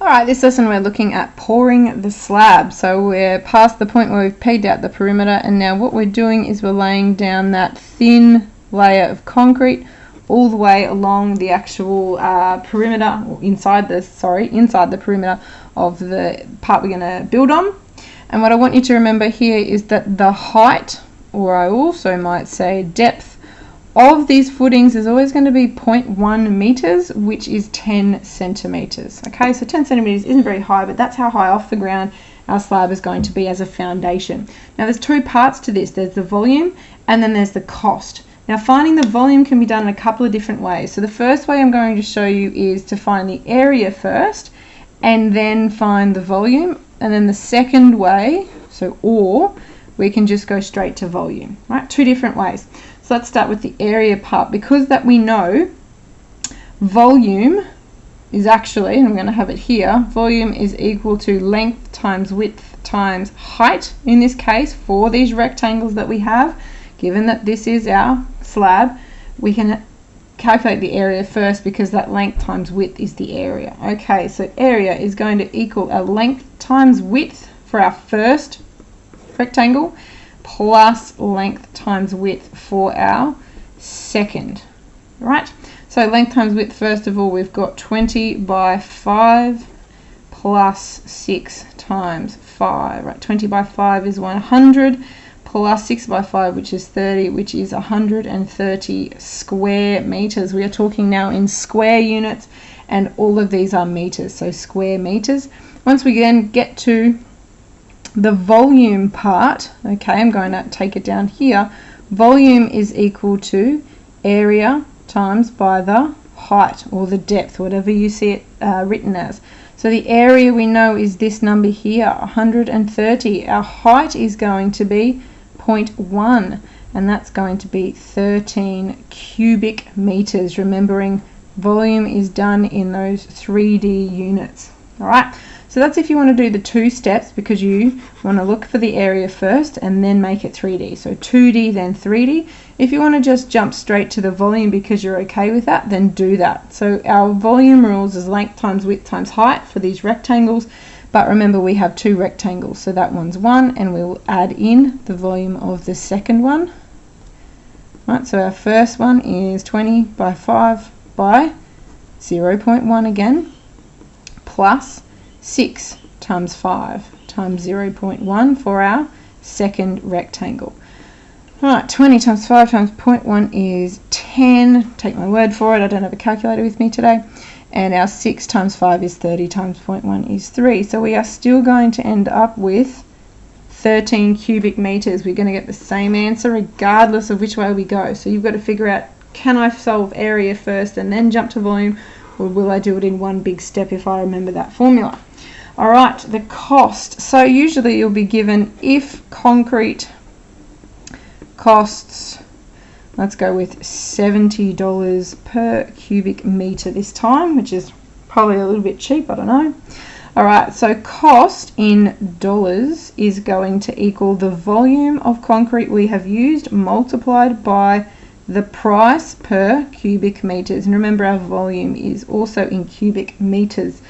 Alright, this lesson we're looking at pouring the slab. So we're past the point where we've pegged out the perimeter, and now what we're doing is we're laying down that thin layer of concrete all the way along the actual perimeter, or inside the perimeter of the part we're going to build on. And what I want you to remember here is that the height, or I also might say depth, of these footings is always going to be 0.1 meters, which is 10 centimeters. Okay, so 10 centimeters isn't very high, but that's how high off the ground our slab is going to be as a foundation. Now there's two parts to this. There's the volume and then there's the cost. Now finding the volume can be done in a couple of different ways. So the first way I'm going to show you is to find the area first and then find the volume. And then the second way, we can just go straight to volume, right? Two different ways. So let's start with the area part, because that we know volume is actually, and I'm going to have it here, volume is equal to length times width times height, in this case for these rectangles that we have. Given that this is our slab, we can calculate the area first because that length times width is the area. Okay, so area is going to equal our length times width for our first rectangle plus length times width for our second. Right, so length times width, first of all, we've got 20 by 5 plus 6 times 5. Right, 20 by 5 is 100 plus 6 by 5, which is 30, which is 130 square meters. We are talking now in square units, and all of these are meters, so square meters. Once we then get to the volume part, okay, I'm going to take it down here. Volume is equal to area times by the height or the depth, whatever you see it written as. So the area we know is this number here, 130. Our height is going to be 0.1, and that's going to be 13 cubic meters. Remembering volume is done in those 3D units. All right. So that's if you want to do the two steps, because you want to look for the area first and then make it 3D. So 2D then 3D. If you want to just jump straight to the volume because you're okay with that, then do that. So our volume rules is length times width times height for these rectangles. But remember, we have two rectangles, so that one's 1, and we'll add in the volume of the second one. Right, so our first one is 20 by 5 by 0.1 again, plus 6 times 5 times 0.1 for our second rectangle. Alright, 20 times 5 times 0.1 is 10. Take my word for it, I don't have a calculator with me today. And our 6 times 5 is 30 times 0.1 is 3. So we are still going to end up with 13 cubic meters. We're going to get the same answer regardless of which way we go. So you've got to figure out, can I solve area first and then jump to volume, or will I do it in one big step if I remember that formula? Alright, the cost. So usually you'll be given, if concrete costs, let's go with $70 per cubic meter this time, which is probably a little bit cheap, I don't know. Alright, so cost in dollars is going to equal the volume of concrete we have used multiplied by the price per cubic meters. And remember, our volume is also in cubic meters.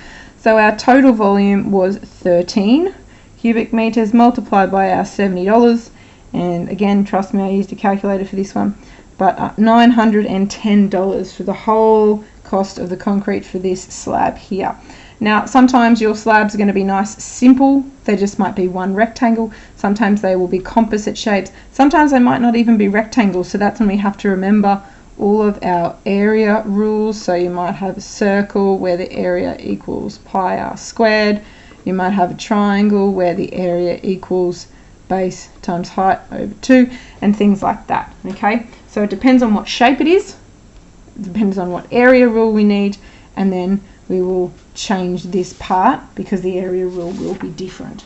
So our total volume was 13 cubic meters multiplied by our $70. And again, trust me, I used a calculator for this one. But $910 for the whole cost of the concrete for this slab here. Now, sometimes your slabs are going to be nice, simple. They just might be one rectangle. Sometimes they will be composite shapes. Sometimes they might not even be rectangles. So that's when we have to remember all of our area rules. So you might have a circle where the area equals pi r squared. You might have a triangle where the area equals base times height over 2, and things like that. Okay, so it depends on what shape it is, it depends on what area rule we need, and then we will change this part because the area rule will be different.